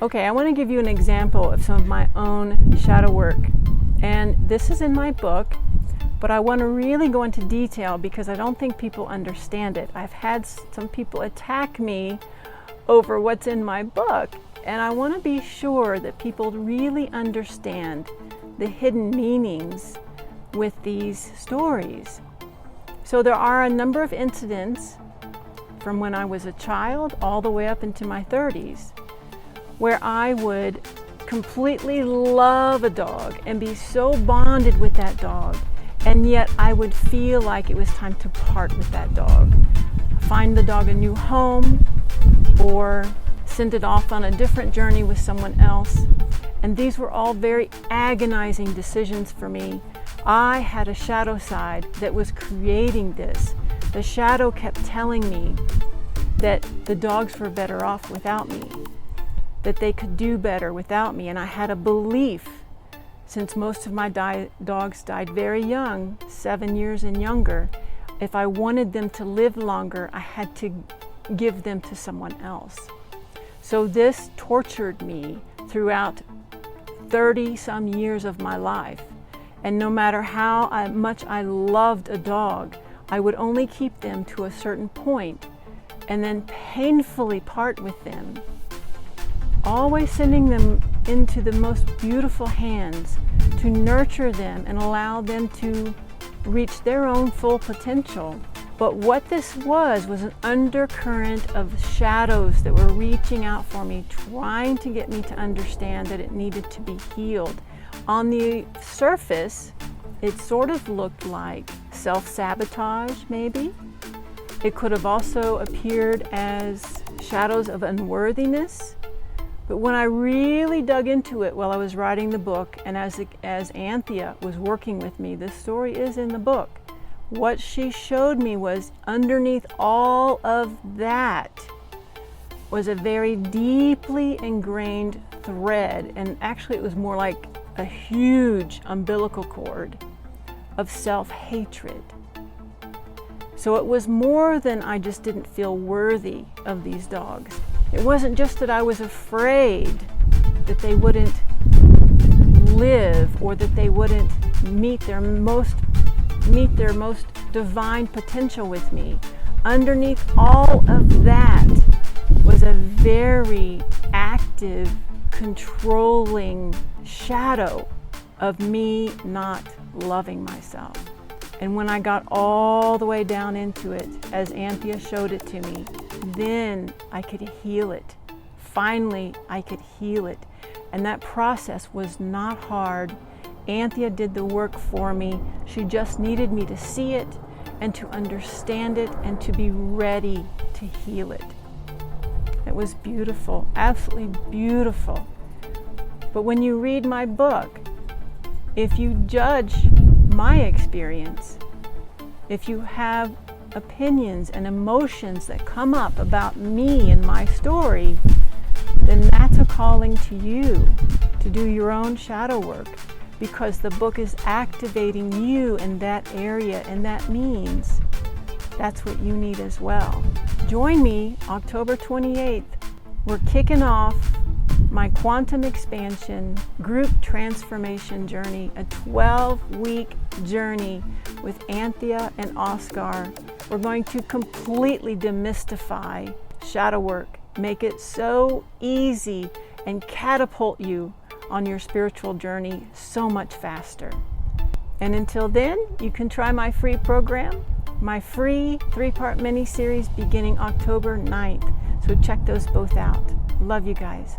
Okay, I want to give you an example of some of my own shadow work. And this is in my book, but I want to really go into detail because I don't think people understand it. I've had some people attack me over what's in my book, and I want to be sure that people really understand the hidden meanings with these stories. So there are a number of incidents from when I was a child all the way up into my 30s where I would completely love a dog and be so bonded with that dog, and yet I would feel like it was time to part with that dog. Find the dog a new home or send it off on a different journey with someone else. And these were all very agonizing decisions for me. I had a shadow side that was creating this. The shadow kept telling me that the dogs were better off without me, that they could do better without me. And I had a belief, since most of my dogs died very young, 7 years and younger, if I wanted them to live longer, I had to give them to someone else. So this tortured me throughout 30 some years of my life. And no matter how much I loved a dog, I would only keep them to a certain point and then painfully part with them, always sending them into the most beautiful hands to nurture them and allow them to reach their own full potential. But what this was an undercurrent of shadows that were reaching out for me, trying to get me to understand that it needed to be healed. On the surface, it sort of looked like self-sabotage, maybe. It could have also appeared as shadows of unworthiness. But when I really dug into it while I was writing the book, and as Anthea was working with me, this story is in the book, what she showed me was underneath all of that was a very deeply ingrained thread, and actually it was more like a huge umbilical cord of self-hatred. So it was more than I just didn't feel worthy of these dogs. It wasn't just that I was afraid that they wouldn't live or that they wouldn't meet their most divine potential with me. Underneath all of that was a very active, controlling shadow of me not loving myself. And when I got all the way down into it, as Anthea showed it to me, then I could heal it. Finally, I could heal it. And that process was not hard. Anthea did the work for me. She just needed me to see it and to understand it and to be ready to heal it. It was beautiful, absolutely beautiful. But when you read my book, if you judge my experience, if you have opinions and emotions that come up about me and my story, then that's a calling to you to do your own shadow work, because the book is activating you in that area, and that means that's what you need as well. Join me October 28th. We're kicking off my quantum expansion group transformation journey, a 12-week journey with Anthea and Oscar. We're going to completely demystify shadow work, make it so easy, and catapult you on your spiritual journey so much faster. And until then, you can try my free program, my free 3-part mini-series beginning October 9th. So check those both out. Love you guys.